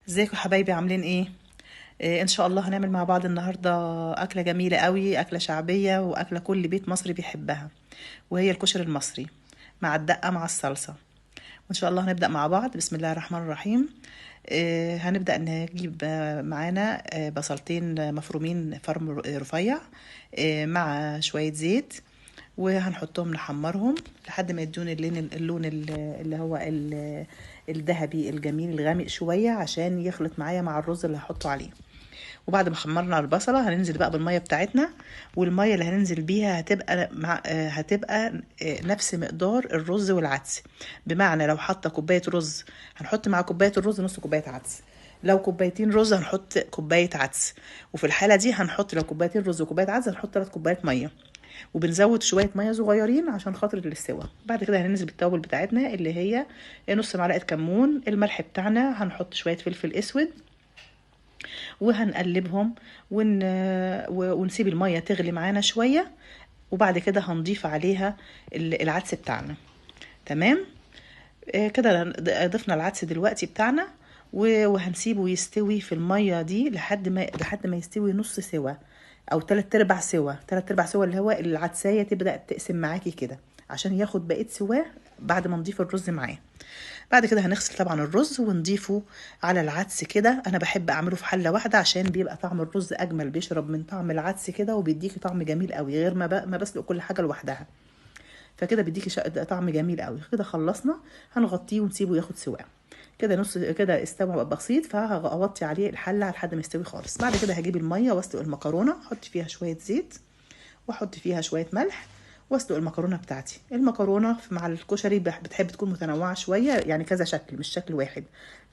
ازيكم حبايبي عاملين ايه؟ ان شاء الله هنعمل مع بعض النهارده اكله جميله قوي، اكله شعبيه واكله كل بيت مصري بيحبها، وهي الكشري المصري مع الدقه مع الصلصه. وان شاء الله هنبدا مع بعض. بسم الله الرحمن الرحيم. هنبدا نجيب معانا بصلتين مفرومين فرم رفيع، مع شويه زيت، وهنحطهم نحمرهم لحد ما يدون اللون اللي هو الذهبي الجميل الغامق شوية، عشان يخلط معايا مع الرز اللي هحطه عليه. وبعد ما حمرنا البصلة هننزل بقى بالمية بتاعتنا، والمية اللي هننزل بيها هتبقى نفس مقدار الرز والعدس. بمعنى لو حاطة كوباية رز هنحط مع كوباية الرز نص كوباية عدس، لو كوبايتين رز هنحط كوباية عدس، وفي الحالة دي هنحط لو كوبايتين رز وكوباية عدس هنحط 3 كوبايات مية، وبنزود شويه ميه صغيرين عشان خاطر السوا. بعد كده هننزل بالتوابل بتاعتنا اللي هي نص معلقه كمون، الملح بتاعنا، هنحط شويه فلفل اسود، وهنقلبهم ونسيب الميه تغلي معانا شويه. وبعد كده هنضيف عليها العدس بتاعنا. تمام. كده ضفنا العدس دلوقتي بتاعنا، وهنسيبه يستوي في الميه دي لحد ما يستوي نص سوا او تلات ارباع سوا. تلات ارباع سوا اللي هو العدسايه تبدا تقسم معاكي كده عشان ياخد بقيه سواه بعد ما نضيف الرز معاه. بعد كده هنغسل طبعا الرز ونضيفه على العدس كده. انا بحب اعمله في حله واحده عشان بيبقى طعم الرز اجمل، بيشرب من طعم العدس كده وبيديكي طعم جميل قوي، غير ما بسلق كل حاجه لوحدها. فكده بيديكي طعم جميل قوي. كده خلصنا، هنغطيه ونسيبه ياخد سواء كده. نص كده استوى بسيط، فهغطي عليه الحله لحد ما يستوي خالص. بعد كده هجيب الميه واسلق المكرونه، احط فيها شويه زيت واحط فيها شويه ملح واسلق المكرونه بتاعتي. المكرونه مع الكشري بتحب تكون متنوعه شويه، يعني كذا شكل مش شكل واحد.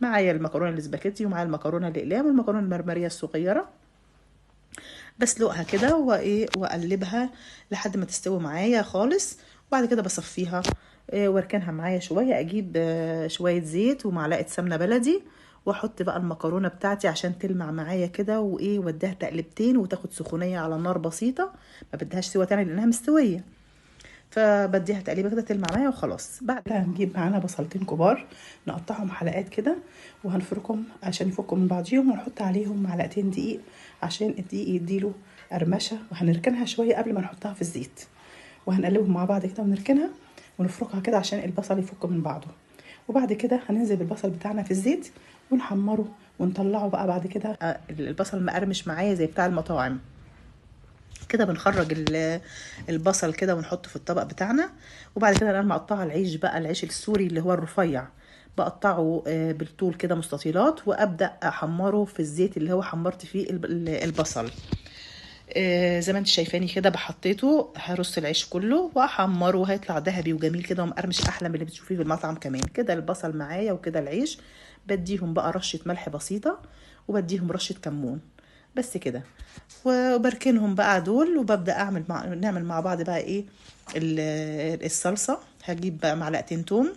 معايا المكرونه الاسباجيتي ومعايا المكرونه الاقلام والمكرونه المرمريه الصغيره. بسلقها كده واقلبها لحد ما تستوي معايا خالص. وبعد كده بصفيها واركنها معايا شويه. اجيب شويه زيت ومعلقه سمنه بلدي، واحط بقى المكرونه بتاعتي عشان تلمع معايا كده، واديها تقلبتين وتاخد سخونيه على نار بسيطه. ما بديهاش سوا تاني لانها مستويه، فبديها تقليبه كده تلمع معايا وخلاص. بعد كده هنجيب معانا بصلتين كبار نقطعهم حلقات كده، وهنفركهم عشان يفكوا من بعضيهم، ونحط عليهم معلقتين دقيق عشان الدقيق يديله قرمشه. وهنركنها شويه قبل ما نحطها في الزيت، وهنقلبهم مع بعض كده ونركنها ونفركها كده عشان البصل يفك من بعضه. وبعد كده هننزل بالبصل بتاعنا في الزيت ونحمره ونطلعه بقى. بعد كده البصل مقرمش معايا زي بتاع المطاعم كده، بنخرج البصل كده ونحطه في الطبق بتاعنا. وبعد كده انا مقطعه العيش بقى، العيش السوري اللي هو الرفيع، بقطعه بالطول كده مستطيلات، وابدا احمره في الزيت اللي هو حمرت فيه البصل. زي ما انت شايفاني كده بحطيته، هرص العيش كله واحمره وهيطلع ذهبي وجميل كده ومقرمش احلى من اللي بتشوفيه في المطعم كمان. كده البصل معايا وكده العيش. بديهم بقى رشة ملح بسيطة وبديهم رشة كمون، بس كده. وبركنهم بقى دول، وببدأ نعمل مع بعض بقى ايه الصلصة. هجيب بقى معلقتين توم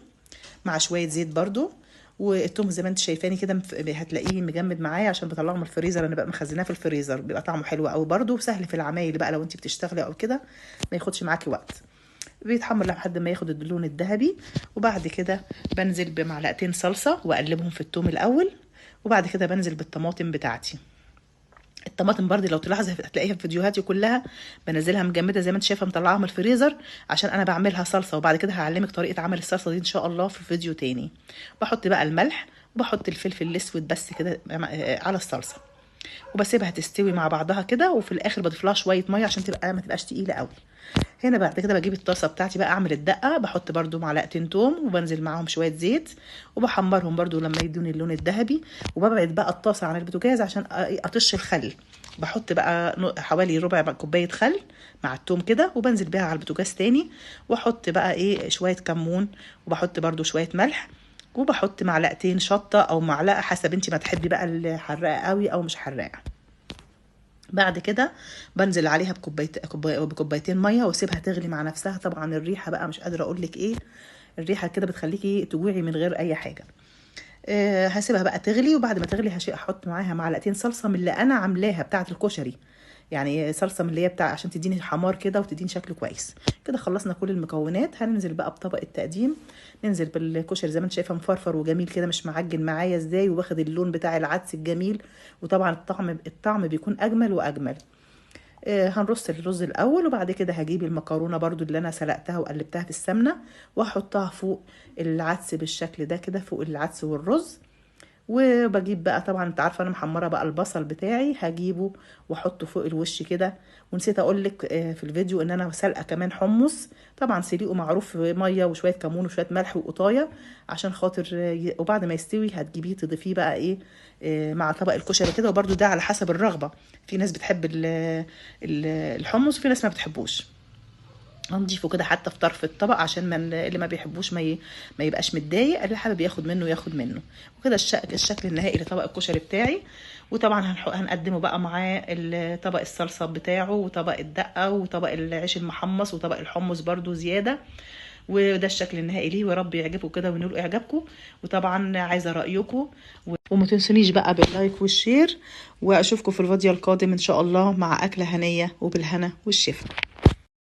مع شوية زيت برضو. والتوم زي ما انت شايفاني كده هتلاقيه مجمد معايا عشان بطلعه من الفريزر. انا بقى مخزناه في الفريزر، بيبقى طعمه حلو قوي برضو وسهل في العمايل بقى لو انت بتشتغلي او كده، ما ياخدش معاكي وقت. بيتحمر لحد ما ياخد اللون الذهبي. وبعد كده بنزل بمعلقتين صلصة واقلبهم في التوم الاول. وبعد كده بنزل بالطماطم بتاعتي. الطماطم برضه لو تلاحظي هتلاقيها في فيديوهاتي كلها بنزلها مجمده زي ما انت شايفه، مطلعاها من الفريزر عشان انا بعملها صلصه. وبعد كده هعلمك طريقه عمل الصلصه دي ان شاء الله في فيديو تاني. بحط بقى الملح وبحط الفلفل الاسود بس كده على الصلصه، وبسيبها تستوي مع بعضها كده. وفي الاخر بضيف لها شويه ميه عشان ما تبقاش تقيله قوي. هنا بعد كده بجيب الطاسه بتاعتي بقى اعمل الدقه. بحط برضو معلقتين توم وبنزل معاهم شويه زيت وبحمرهم برضو لما يدوني اللون الذهبي. وببعد بقى الطاسه عن البوتاجاز عشان اطش الخل. بحط بقى حوالي ربع كوبايه خل مع التوم كده، وبنزل بيها على البوتاجاز تاني. واحط بقى شويه كمون، وبحط برضو شويه ملح، وبحط معلقتين شطه او معلقه حسب انت ما تحبي بقى الحراقه قوي او مش حراقه. بعد كده بنزل عليها بكوبايتين ميه واسيبها تغلي مع نفسها. طبعا الريحه بقى مش قادره اقول لك ايه، الريحه كده بتخليكي تجوعي من غير اي حاجه. هسيبها بقى تغلي. وبعد ما تغلي احط معاها معلقتين صلصه من اللي انا عاملاها بتاعه الكشري، يعني صلصه من اللي هي بتاع عشان تديني حمار كده وتديني شكل كويس. كده خلصنا كل المكونات. هننزل بقى بطبق التقديم. ننزل بالكشري زي ما انت شايفه مفرفر وجميل كده، مش معجن معايا ازاي، واخد اللون بتاع العدس الجميل، وطبعا الطعم بيكون اجمل واجمل. هنرص الرز الاول، وبعد كده هجيب المكرونه برضو اللي انا سلقتها وقلبتها في السمنه، واحطها فوق العدس بالشكل ده كده، فوق العدس والرز. وبجيب بقى طبعا انت عارفه انا محمره بقى البصل بتاعي، هجيبه واحطه فوق الوش كده. ونسيت اقول لك في الفيديو ان انا سلقه كمان حمص، طبعا سليقه معروف، ميه وشويه كمون وشويه ملح وقطايه عشان خاطر وبعد ما يستوي هتجيبيه تضيفيه بقى ايه مع طبق الكشري كده. وبرده ده على حسب الرغبه، في ناس بتحب الحمص وفي ناس ما بتحبوش. هنضيفه كده حتى في طرف الطبق عشان اللي ما بيحبوش ما يبقاش متضايق، اللي حابب ياخد منه ياخد منه. وكده الشكل النهائي لطبق الكشري بتاعي. وطبعا هنقدمه بقى معاه طبق الصلصه بتاعه، وطبق الدقه، وطبق العيش المحمص، وطبق الحمص برده زياده. وده الشكل النهائي ليه، ورب يعجبكم كده وينول اعجابكم. وطبعا عايزه رايكم، وما تنسونيش بقى باللايك والشير. واشوفكم في الفيديو القادم ان شاء الله مع اكله هنيه وبالهنا والشفا.